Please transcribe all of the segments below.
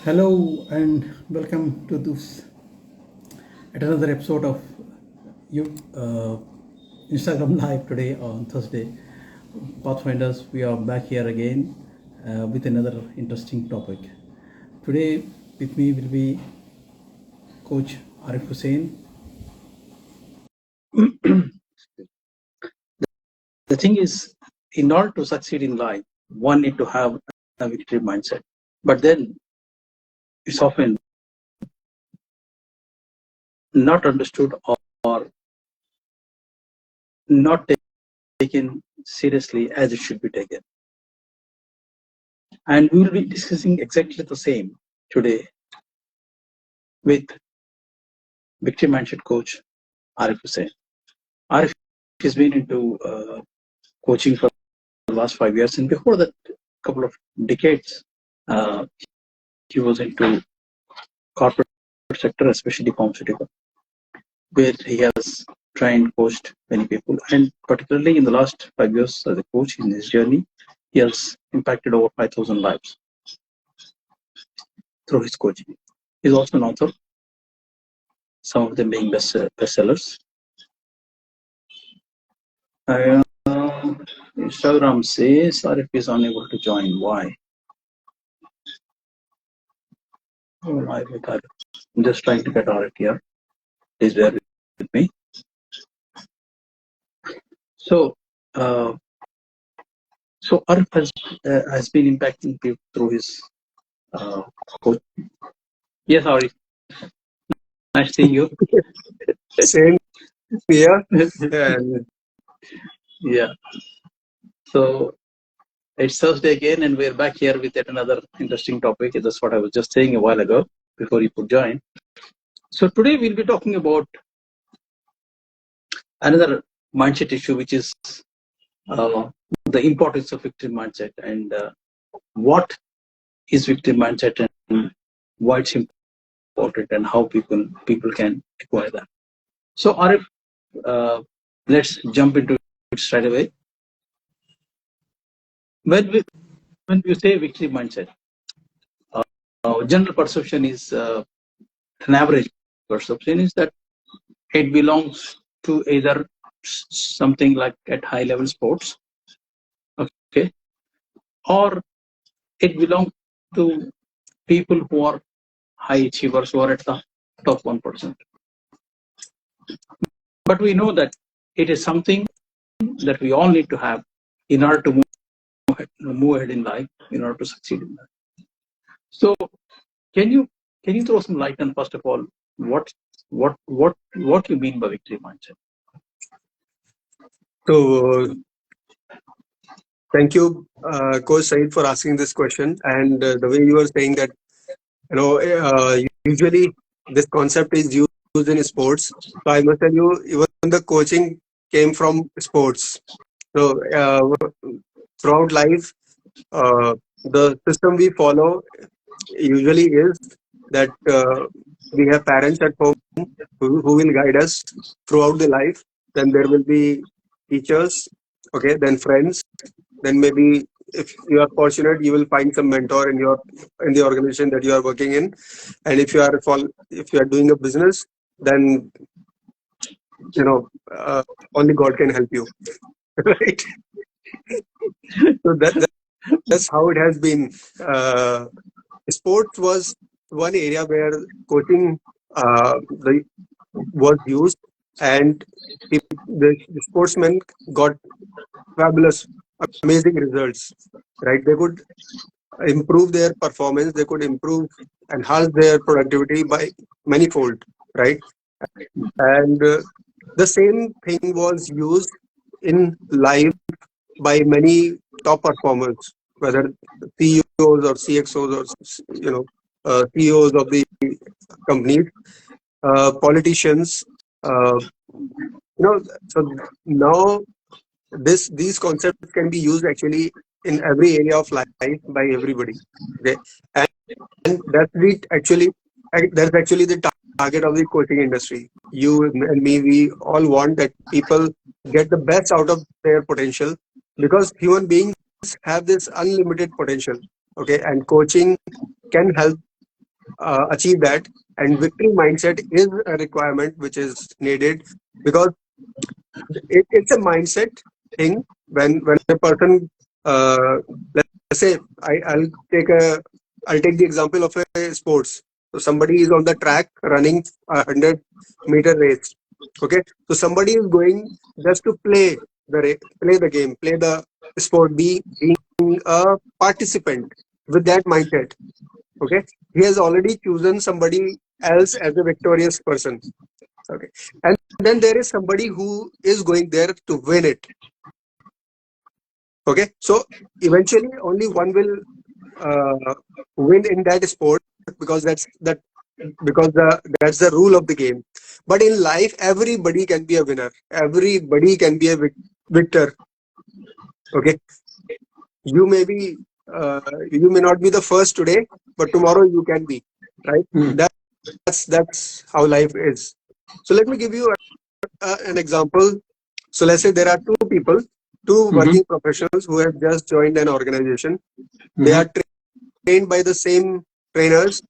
Hello and welcome to this at another episode of you Instagram Live today on Thursday. Pathfinders, we are back here again with another interesting topic. Today with me will be Coach Arif Hussain. The thing is, in order to succeed in life, one need to have a victory mindset. But then it's often not understood or not taken seriously as it should be taken. And we will be discussing exactly the same today with victim mindset coach Arif Hussain. Arif has been into coaching for the last 5 years, and before that, couple of decades, uh, he was into corporate sector, especially pharmaceutical, where he has trained, coached many people, and particularly in the last 5 years as a coach in his journey, he has impacted over 5,000 lives through his coaching. He's also an author, some of them being bestsellers. Instagram says Arif is unable to join. Why? Oh, I'm just trying to get Arif here. Please bear with me. So, Arif has been impacting people through his coach. Yes, Arif. Nice seeing you. Same here. And Yeah. So it's Thursday again, and we're back here with yet another interesting topic. That's what I was just saying a while ago before you could join. So today we'll be talking about another mindset issue, which is the importance of victim mindset and what is victim mindset and why it's important and how people can acquire that. So Arif, let's jump into it straight away. When you say victim mindset, general perception is an average perception is that it belongs to either something like at high level sports, okay, or it belongs to people who are high achievers who are at the top 1%. But we know that it is something that we all need to have in order to move ahead in life, in order to succeed in life. So, can you throw some light on, first of all, what you mean by victory mindset? so, thank you, Coach Said, for asking this question. And the way you were saying that, usually this concept is used in sports. So I must tell you, even the coaching came from sports. So throughout life, the system we follow usually is that we have parents at home who will guide us throughout the life. Then there will be teachers, okay, then friends, then maybe if you are fortunate, you will find some mentor in the organization that you are working in, and if you are doing a business, then you know only God can help you, right? So that's how it has been. Sports was one area where coaching was used, and the sportsmen got fabulous, amazing results. Right? They could improve their performance. They could enhance their productivity by manifold. Right? And the same thing was used in life by many top performers, whether CEOs or CXOs or CEOs of the companies, politicians. Uh, so now these concepts can be used actually in every area of life by everybody. Okay, and that's actually the target of the coaching industry. You and me, we all want that people get the best out of their potential, because human beings have this unlimited potential. Okay, and coaching can help achieve that. And victory mindset is a requirement which is needed, because it's a mindset thing. When a person, uh, let's say, I'll take the example of a sports. So somebody is on the track running a 100-meter race. Okay, so somebody is going just to play the game, play the sport, being a participant with that mindset. Okay, he has already chosen somebody else as a victorious person. Okay, and then there is somebody who is going there to win it. Okay, so eventually only one will uh, win in that sport, because that's the rule of the game. But in life, everybody can be a winner. Everybody can be a victor. Okay, you may be you may not be the first today, but tomorrow you can be, right? Hmm. That's how life is. So let me give you an example. So let's say there are two people, two Mhm. working professionals who have just joined an organization. They Mhm. are trained by the same trainers.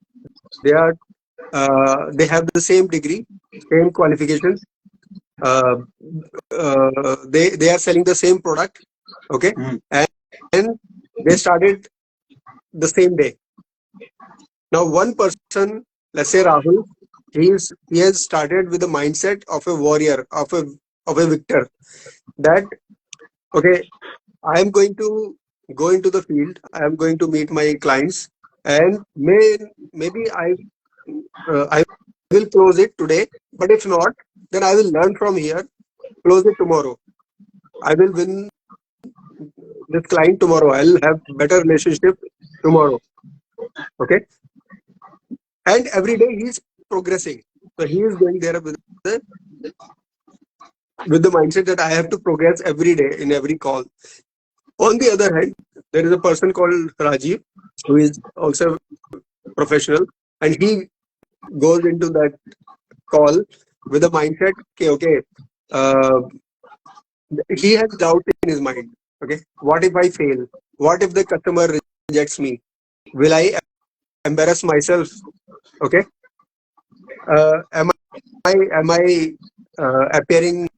They are they have the same degree, same qualifications. Uh, they are selling the same product. Okay, Mhm. and they started the same day. Now one person, let's say Rahul, he has started with the mindset of a warrior, of a victor. That okay, I am going to go into the field. I am going to meet my clients, and maybe I will close it today. But if not, then I will learn from here. Close it tomorrow. I will win this client tomorrow. I'll have better relationship tomorrow. Okay, and every day he's progressing. So he is going there with the mindset that I have to progress every day in every call. On the other hand, there is a person called Rajiv who is also professional, and he goes into that call with a mindset, okay, uh, he has doubt in his mind. Okay, what if I fail? What if the customer rejects me? Will I embarrass myself? Okay, am I appearing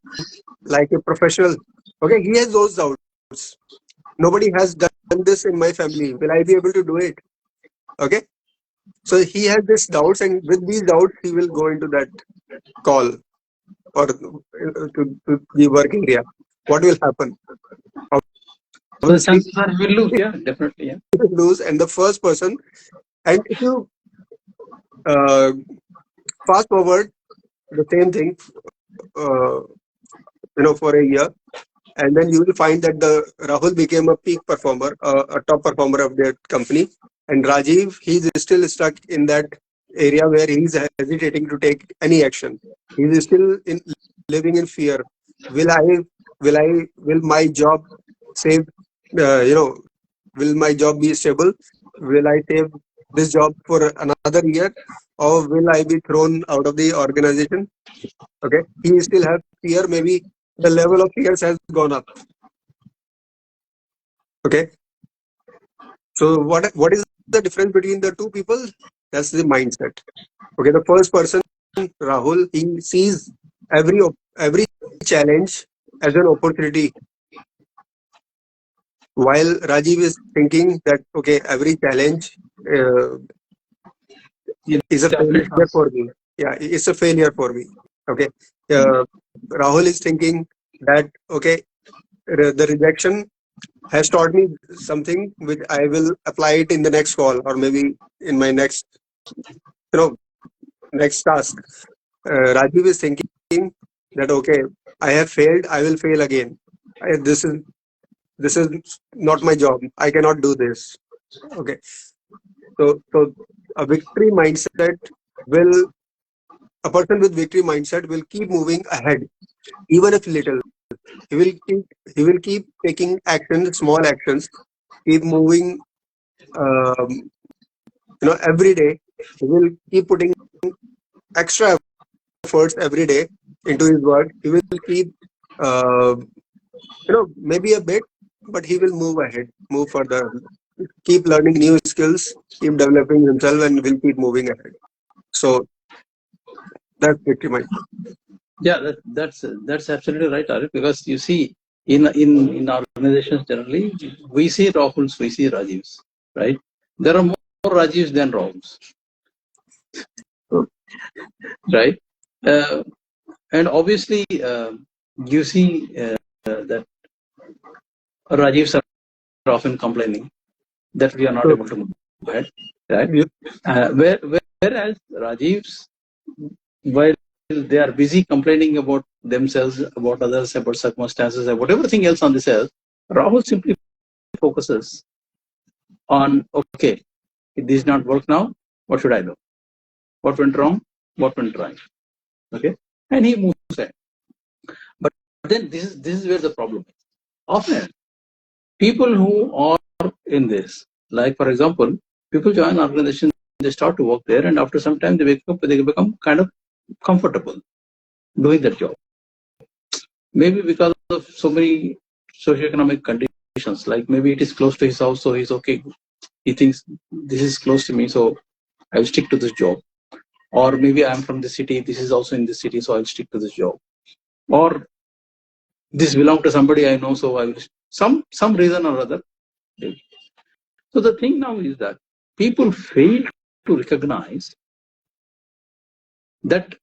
like a professional? Okay, he has those doubts. Nobody has done this in my family. Will I be able to do it? Okay, so he has these doubts, and with these doubts, he will go into that call, or to the work area. What will happen? So the Obviously, chances are he will lose. Yeah, definitely. Yeah. he will lose, and the first person. And if you uh, fast forward the same thing, uh, for a year, and then you will find that the Rahul became a peak performer, a top performer of their company, and Rajiv, he's still stuck in that area where he's hesitating to take any action. He's still living in fear. Will I will my job save? Uh, you know, will my job be stable? Will I save this job for another year, or will I be thrown out of the organization? Okay, he still has fear. Maybe the level of fears has gone up. Okay, so what is the difference between the two people? That's the mindset. Okay, the first person, Rahul, he sees every challenge as an opportunity, while Rajiv is thinking that okay, every challenge uh, You is a the failure upgrade for me. Yeah, it's a failure for me. Okay, uh, Rahul is thinking that okay, the rejection has taught me something which I will apply it in the next call, or maybe in my next, you know, next task. Rajiv is thinking that okay, I have failed, I will fail again. This is not my job. I cannot do this. Okay, so a victory mindset will a person with victory mindset will keep moving ahead, even if little. He will keep taking actions, small actions, keep moving. Um, every day he will keep putting extra efforts every day into his work. He will keep maybe a bit, but he will move ahead, move further. keep learning new skills, keep developing himself, and will keep moving ahead. So that's victory mindset. Yeah, that's absolutely right, Arif. Because you see, in organizations generally, we see Rahuls, we see Rajivs, right? There are more Rajivs than Rahuls, right? Uh, and obviously, you see that Rajivs are often complaining that we are not So, able to move ahead, right? you- Whereas Rajivs, while they are busy complaining about themselves, about others, about circumstances, about everything else on this earth, Rahul simply focuses on, okay, it did not work now, what should I do? What went wrong? What went right? Okay, and he moves ahead. But then this is where the problem is. Often, people who are in this, like for example, people join organizations, they start to work there, and after some time they become kind of comfortable doing that job. Maybe because of so many socioeconomic conditions, like maybe it is close to his house, so he's okay. He thinks this is close to me, so I'll stick to this job. Or maybe I'm from the city, this is also in the city, so I'll stick to this job. Or this belongs to somebody I know, so I will some reason or other. So the thing now is that people fail to recognize that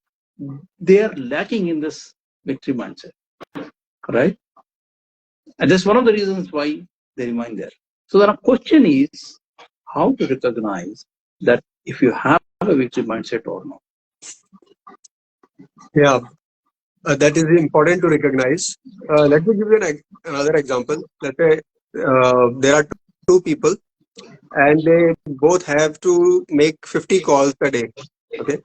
they are lacking in this victory mindset, right? And that's one of the reasons why they remain there. So the question is how to recognize that if you have a victory mindset or not. yeah, that is important to recognize. Let me give you another example. Let's say there are two people and they both have to make 50 calls a day. Okay.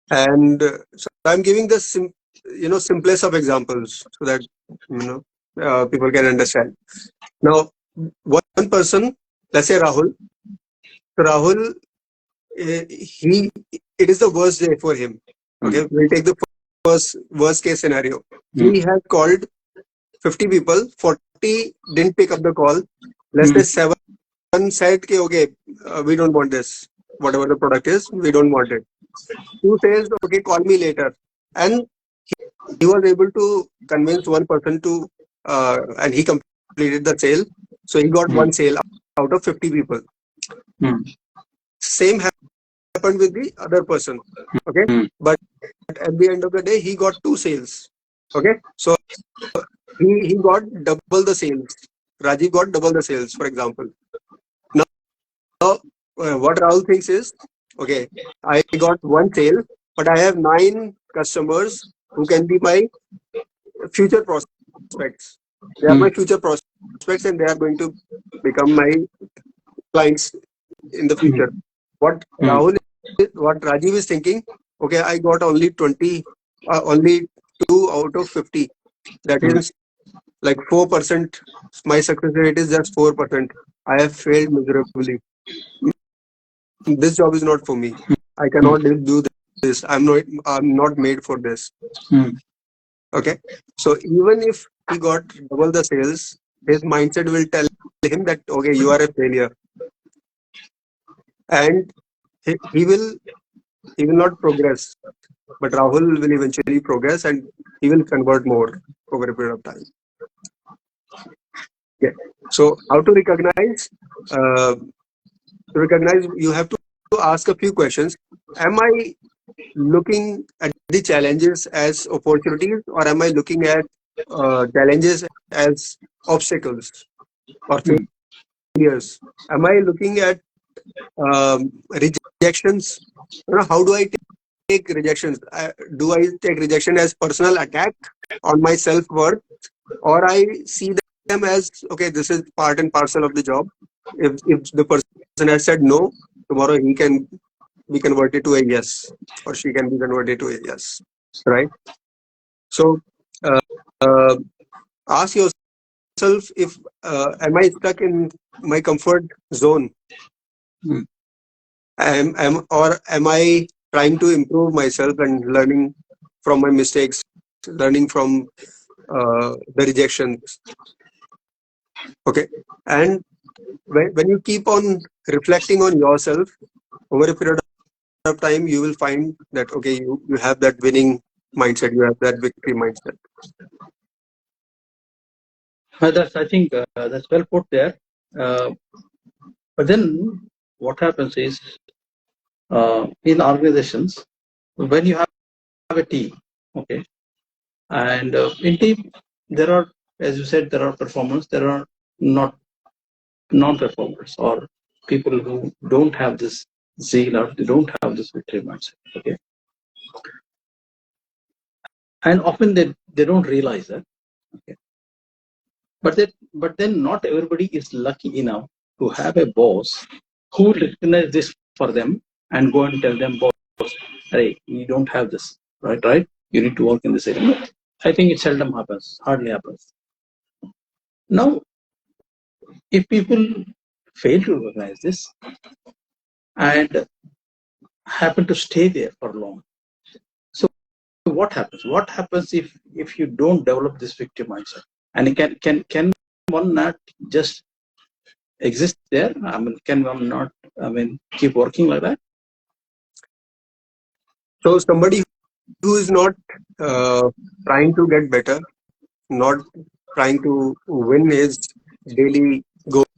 And so I'm giving the simplest of examples so that people can understand. Now, one person, let's say Rahul. So Rahul, it is the worst day for him. Okay, we'll take the worst case scenario. He has called 50 people, 40 didn't pick up the call. Let's say 7 said, okay, we don't want this. Whatever the product is, we don't want it. 2 says, okay, call me later. And he was able to convince one person to, and he completed the sale. So he got one sale out of 50 people. Same happened with the other person. Okay. But at the end of the day, he got 2 sales. Okay. So he got double the sales. Rajiv got double the sales, for example. Now, what Rahul thinks is, okay, I got 1 sale, but I have 9 customers who can be my future prospects. They are my future prospects and they are going to become my clients in the future. What Rajiv is thinking, okay, I got only 2 out of 50. That is like 4%. My success rate is just 4%. I have failed miserably. This job is not for me. I cannot do this. I'm not made for this. Okay. So even if he got double the sales, his mindset will tell him that, okay, you are a failure. And he will not progress. But Rahul will eventually progress and he will convert more over a period of time. Yeah. So how to recognize? You have to ask a few questions. Am I looking at the challenges as opportunities, or am I looking at challenges as obstacles or failures? Am I looking at rejections? How do I take rejections? Do I take rejection as personal attack on my self-worth, or I see them as, okay, this is part and parcel of the job. If the person has said no, tomorrow he can be converted to a yes, or she can be converted to a yes, right? So ask yourself, if am I stuck in my comfort zone? Or am I trying to improve myself and learning from my mistakes, learning from the rejections? Okay. And when you keep on reflecting on yourself over a period of time, you will find that okay, you have that winning mindset, you have that victory mindset. That's, I think that's well put there. But then what happens is in organizations, when you have a team, okay, and in team there are, as you said, there are performers, there are not non-performers or people who don't have this zeal or they don't have this victory mindset. Okay, and often they don't realize that. Okay, but then not everybody is lucky enough to have a boss who will recognize this for them and go and tell them, boss, hey, you don't have this, right? You need to work in this area. I think it seldom happens, hardly happens. Now, if people fail to recognize this and happen to stay there for long, so what happens? What happens if you don't develop this victim mindset? And can one not just exist there? I mean, can one not, I mean, keep working like that? So somebody who is not trying to get better, not trying to win his daily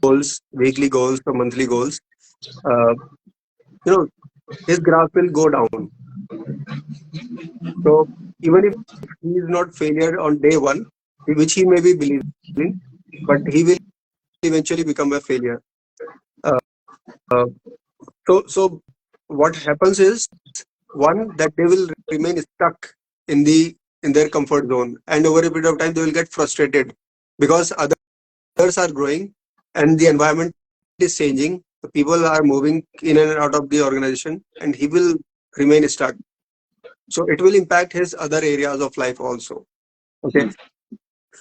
goals, weekly goals, or monthly goals, his graph will go down. So even if he is not failure on day one, which he may be believing, but he will eventually become a failure. So what happens is, one, that they will remain stuck in their comfort zone, and over a period of time they will get frustrated because others are growing and the environment is changing. The people are moving in and out of the organization, and he will remain stuck. So it will impact his other areas of life also. Okay.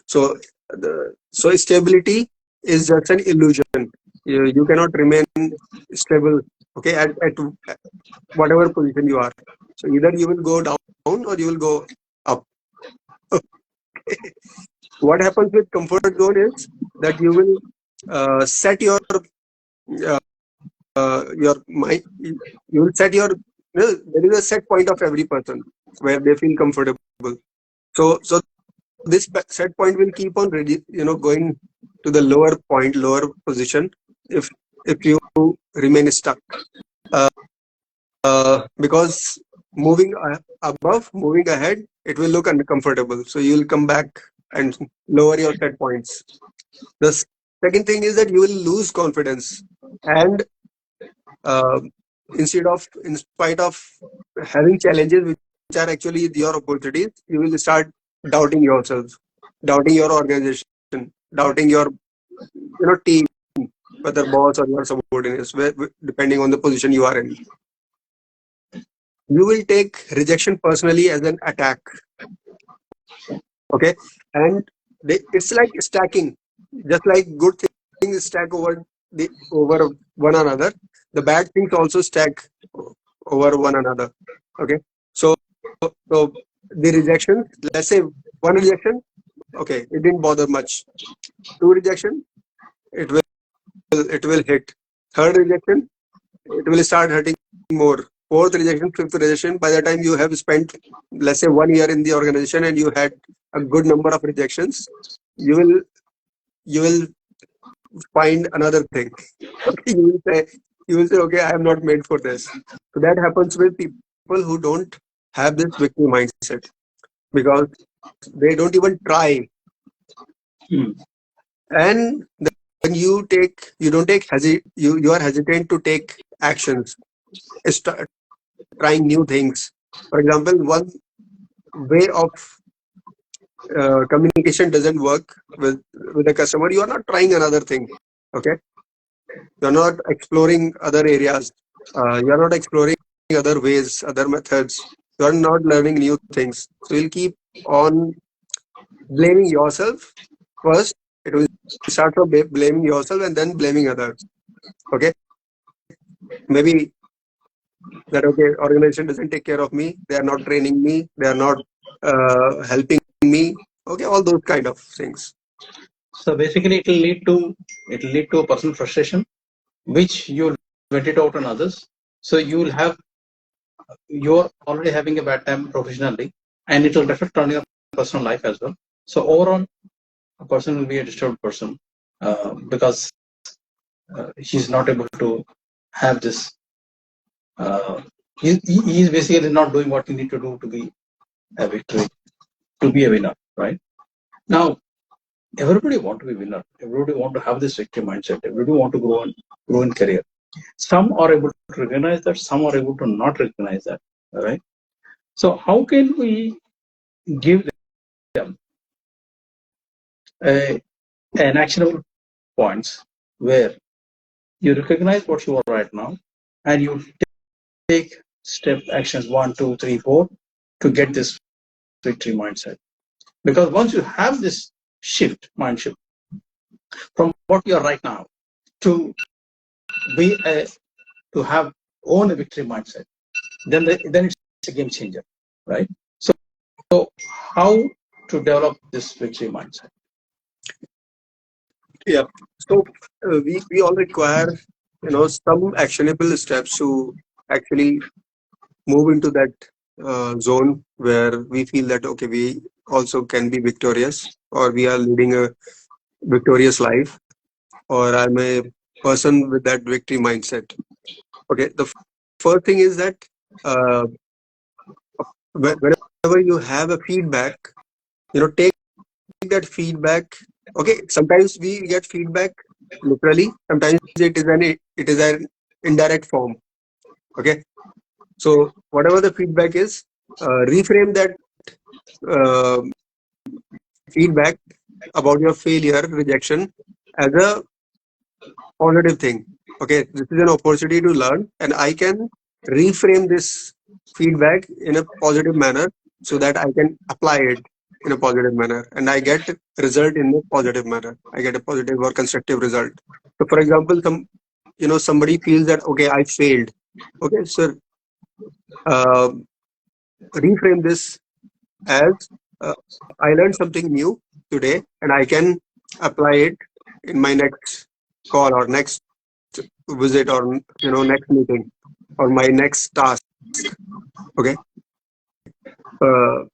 So stability is just an illusion. You cannot remain stable, okay, at whatever position you are. So either you will go down or you will go up. What happens with comfort zone is that you will set your mind. You will set your, there is a set point of every person where they feel comfortable. So this set point will keep on going to the lower point, lower position if you remain stuck, because moving moving ahead, it will look uncomfortable, so you will come back and lower your set points. The second thing is that you will lose confidence, and in spite of having challenges which are actually your opportunities, you will start doubting yourself, doubting your organization, doubting your team, whether boss or your subordinates, depending on the position you are in. You will take rejection personally as an attack. Okay, and it's like stacking, just like good things stack over one another. The bad things also stack over one another. Okay, so the rejection, let's say one rejection, okay, it didn't bother much. Two rejection, it will hit. Third rejection, it will start hurting more. Fourth rejection, fifth rejection. By the time you have spent, let's say, 1 year in the organization and you had a good number of rejections, you will find another thing. Okay, you will say, okay, I am not made for this. So that happens with people who don't have this victory mindset, because they don't even try. And when you are hesitant to take actions, trying new things. For example, one way of communication doesn't work with a customer, you are not trying another thing. Okay, you are not exploring other areas, you are not exploring other ways, other methods, you are not learning new things. So you'll keep on blaming yourself first. It will start from blaming yourself and then blaming others. Okay, maybe that, okay, organization doesn't take care of me, they are not training me, they are not helping me, okay, all those kind of things. So basically, it'll lead to a personal frustration, which you'll vent it out on others. So you're already having a bad time professionally, and it will reflect on your personal life as well. So overall, a person will be a disturbed person because he's not able to have this. He's basically not doing what he need to do to be a victory, to be a winner, right? Now, everybody want to be winner. Everybody want to have this victory mindset. Everybody want to grow in career. Some are able to recognize that. Some are able to not recognize that. All right. So how can we give them an actionable points where you recognize what you are right now and you take step actions 1, 2, 3, 4 to get this victory mindset. Because once you have this mind shift from what you are right now to be to have own a victory mindset, then it's a game changer, right? So how to develop this victory mindset? Yeah. So we all require some actionable steps to actually move into that zone where we feel that okay, we also can be victorious, or we are leading a victorious life, or I'm a person with that victory mindset. Okay, the first thing is that uh, whenever you have a feedback, take that feedback. Okay, sometimes we get feedback literally. Sometimes it is an indirect form. Okay, so whatever the feedback is, reframe that uh, feedback about your failure, rejection, as a positive thing. Okay, this is an opportunity to learn, and I can reframe this feedback in a positive manner so that I can apply it in a positive manner, and I get result in a positive manner. I get a positive or constructive result. So, for example, somebody feels that okay, I failed. Okay, so uh, reframe this as uh, I learned something new today, and I can apply it in my next call or next visit, or next meeting, or my next task. Okay, uh,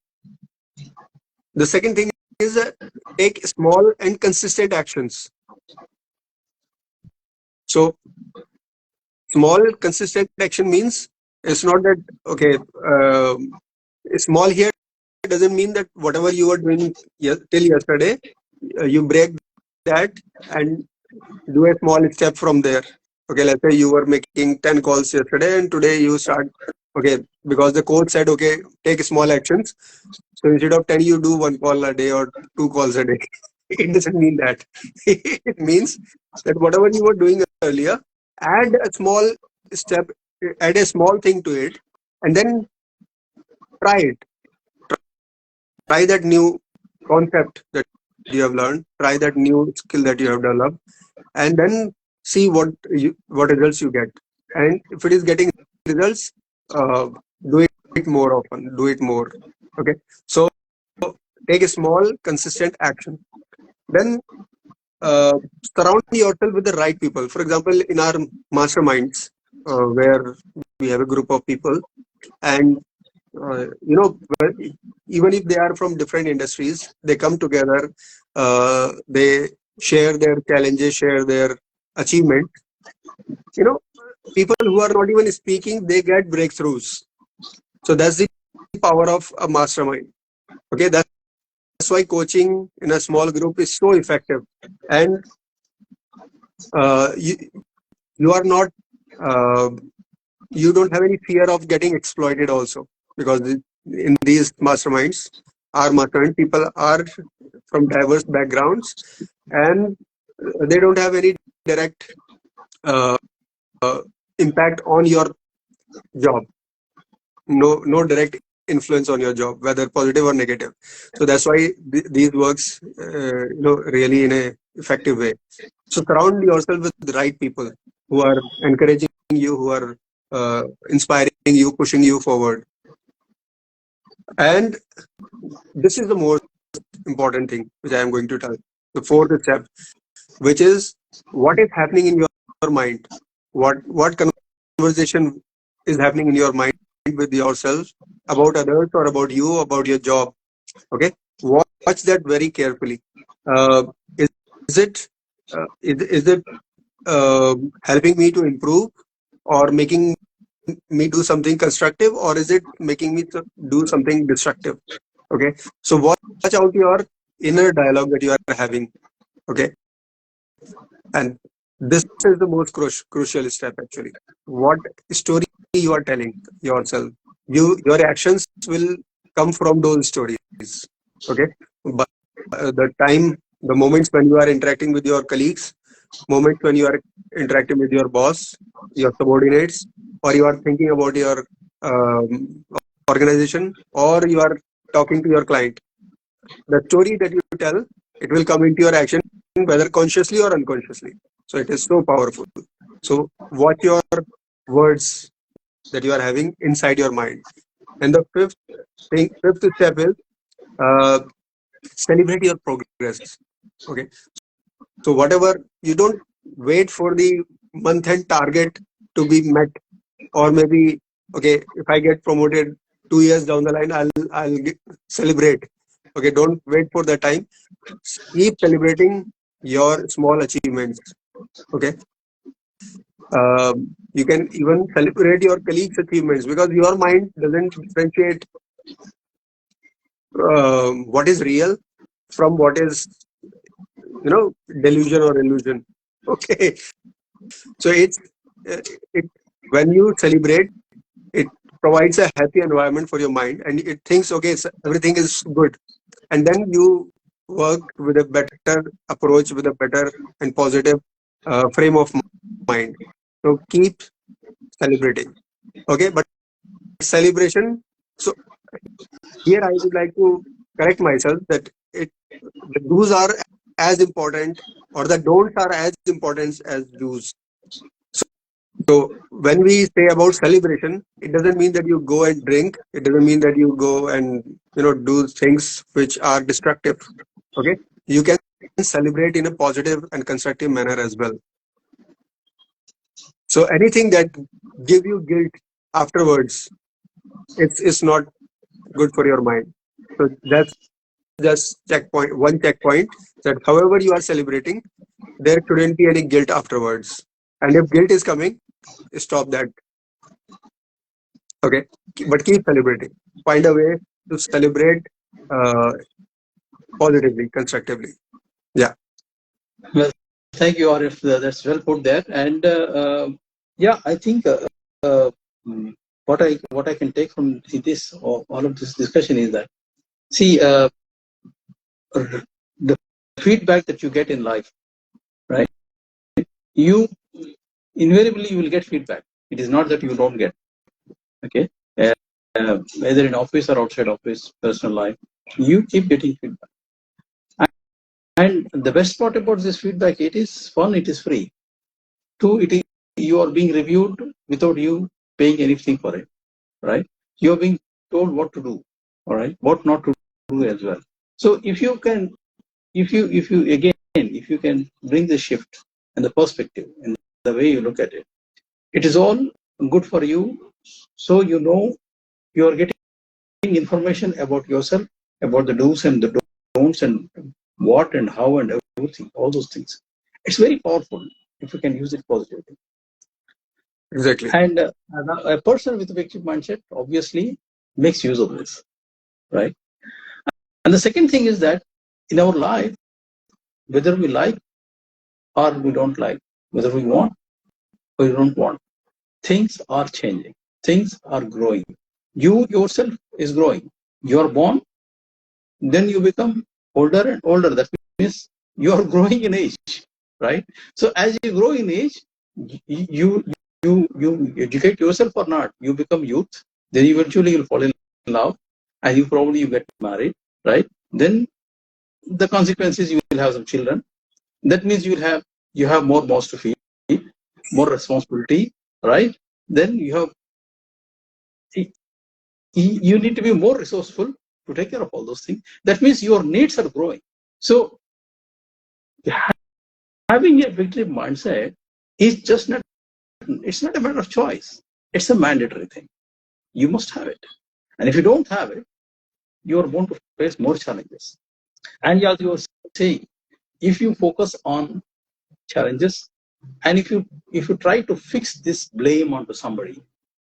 the second thing is take small and consistent actions. So small consistent action means it's not that okay, small here doesn't mean that whatever you were doing till yesterday, you break that and do a small step from there. Okay, let's say you were making 10 calls yesterday and today you start, okay, because the coach said, okay, take small actions. So instead of 10, you do 1 call a day or 2 calls a day. It doesn't mean that. It means that whatever you were doing earlier, add a small step, add a small thing to it, and then try it. Try that new concept that you have learned, try that new skill that you have developed, and then see what results you get. And if it is getting results, uh, do it more often, do it more. Okay, so take a small consistent action, then uh, surround yourself with the right people. For example, in our masterminds, where we have a group of people, and well, even if they are from different industries, they come together, they share their challenges, share their achievement. you know People who are not even speaking, they get breakthroughs. So that's the power of a mastermind. Okay, that's why coaching in a small group is so effective. And you are not uh, you don't have any fear of getting exploited also, because in these masterminds, our mastermind people are from diverse backgrounds, and they don't have any direct uh, impact on your job. No direct influence on your job, whether positive or negative. So that's why these works really in a effective way. So surround yourself with the right people who are encouraging you, who are inspiring you, pushing you forward. And this is the most important thing which I am going to tell. the fourth step, which is what is happening in your mind. What conversation is happening in your mind with yourself about others or about you, about your job. Okay, watch that very carefully. Uh, is it is it helping me to improve or making me do something constructive, or is it making me to do something destructive? Okay, so watch out your inner dialogue that you are having. Okay, and this is the most crucial step actually. What story you are telling yourself, your actions will come from those stories. Okay, but the moments when you are interacting with your colleagues, moments when you are interacting with your boss, your subordinates, or you are thinking about your um, organization, or you are talking to your client, the story that you tell, it will come into your action, whether consciously or unconsciously. So it is so powerful. So watch your words that you are having inside your mind. And the fifth step is uh, celebrate your progress. Okay. So whatever, you don't wait for the month end target to be met, or maybe, okay, if I get promoted 2 years down the line, celebrate. Okay, don't wait for the time. Keep celebrating your small achievements. Okay, you can even celebrate your colleagues' achievements, because your mind doesn't differentiate what is real from what is, delusion or illusion. Okay, so uh, it when you celebrate, it provides a happy environment for your mind, and it thinks, okay, so everything is good, and then you work with a better approach, with a better and positive frame of mind. So keep celebrating. Okay, but celebration. So here I would like to correct myself that the do's are as important, or the don'ts are as important as do's. So when we say about celebration, it doesn't mean that you go and drink. It doesn't mean that you go and do things which are destructive. Okay, you can celebrate in a positive and constructive manner as well. So anything that give you guilt afterwards, it's not good for your mind. So that's just one checkpoint, that however you are celebrating, there shouldn't be any guilt afterwards. And if guilt is coming, stop that. Okay, but keep celebrating. Find a way to celebrate uh, positively, constructively. Yeah, Well, thank you, Arif. That's well put there. And yeah, I think uh, mm, what I can take from this, or all of this discussion, is that, see, the feedback that you get in life, right? You invariably you will get feedback. It is not that you don't get. Okay, either in office or outside office, personal life, you keep getting feedback. And the best part about this feedback, it is fun. It is free. Two, you are being reviewed without you paying anything for it, right? You are being told what to do, all right, what not to do as well. So if you can, if you can bring the shift and the perspective and the way you look at it, it is all good for you. So you are getting information about yourself, about the do's and the don'ts, and what and how and everything, all those things. It's very powerful if you can use it positively. exactly. And a person with a victim mindset obviously makes use of this, right? And the second thing is that in our life, whether we like or we don't like, whether we want or we don't want, things are changing, things are growing. You yourself is growing. You are born, then you become older and older. That means you are growing in age, right? So as you grow in age, you you educate yourself or not. You become youth. Then eventually you'll fall in love, and you get married, right? Then the consequences, you will have some children. That means you have more mouths to feed, more responsibility, right? Then you need to be more resourceful to take care of all those things. That means your needs are growing. So Having a victory mindset is just not, it's not a matter of choice. It's a mandatory thing. You must have it. And if you don't have it, you're going to face more challenges. And as you were saying, if you focus on challenges, and if you try to fix this blame onto somebody,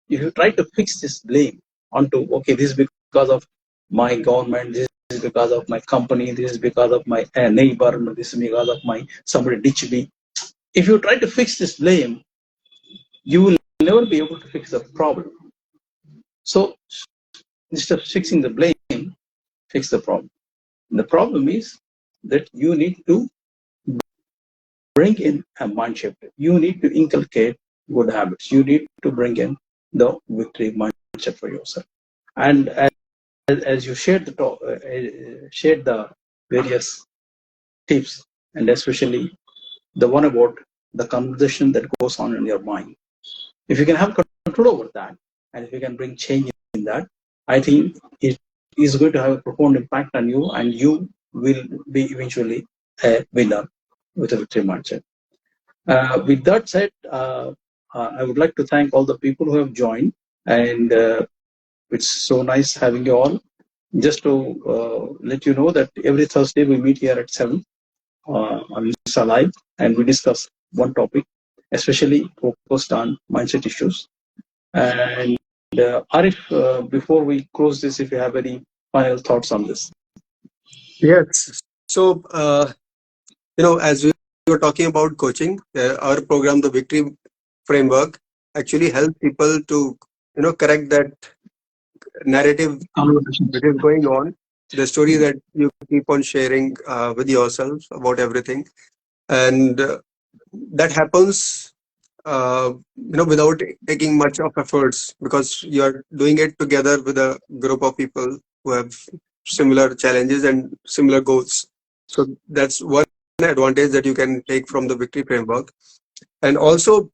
if you try to fix this blame onto, okay, this is because of my government, this is because of my company, this is because of my neighbor, this is because of my somebody ditched me. If you try to fix this blame, you will never be able to fix the problem. So instead of fixing the blame, fix the problem. And the problem is that you need to bring in a mind shift. You need to inculcate good habits. You need to bring in the victory mindset for yourself. And as you shared the various tips, and especially the one about the conversation that goes on in your mind, if you can have control over that, and if you can bring change in that, I think it is going to have a profound impact on you, and you will be eventually a winner with a victory mindset. With that said, I would like to thank all the people who have joined, and it's so nice having you all. Just to let you know that every Thursday we meet here at 7 on Insta Live, and we discuss one topic, especially focused on mindset issues. And Arif, before we close this, if you have any final thoughts on this. Yes. So, as we were talking about coaching, our program, the Victory Framework, actually helps people to, correct that narrative that is going on, the story that you keep on sharing with yourself about everything. And that happens, without taking much of efforts, because you're doing it together with a group of people who have similar challenges and similar goals. So that's one advantage that you can take from the Victory Framework. And also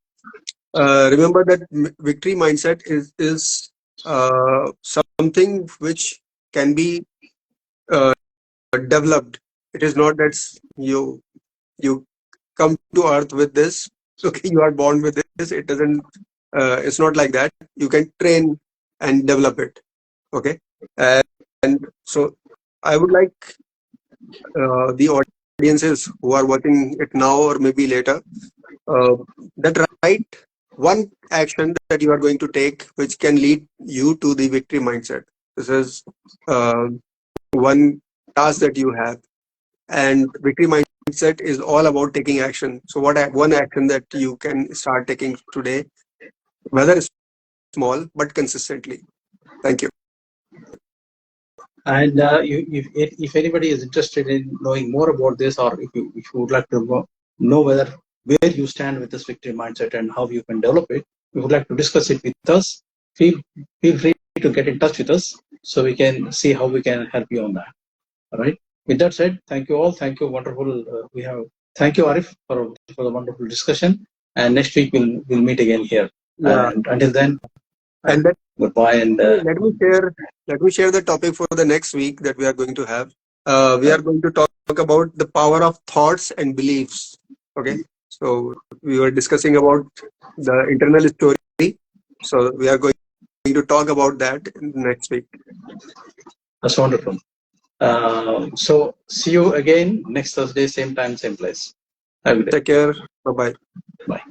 remember that victory mindset is something which can be developed. It is not that you come to earth with this. Okay, you are born with this. It doesn't. It's not like that. You can train and develop it. Okay, and so I would like the audiences who are watching it now or maybe later, that write one action that you are going to take which can lead you to the victory mindset. This is one task that you have, and victory mindset is all about taking action. So what one action that you can start taking today, whether it's small but consistently. Thank you. And if anybody is interested in knowing more about this, or if you would like to know whether where you stand with this victory mindset and how you can develop it, we would like to discuss it with us. Feel free to get in touch with us so we can see how we can help you on that. All right. With that said, thank you all. Thank you. Wonderful. Thank you, Arif, for the wonderful discussion. And next week we'll meet again here. Yeah. And until then, and then, goodbye. And let me share the topic for the next week that we are going to have. We are going to talk about the power of thoughts and beliefs. Okay. So we were discussing about the internal story. So we are going to talk about that next week. That's wonderful. So see you again next Thursday, same time, same place. Take care. Bye-bye. Bye.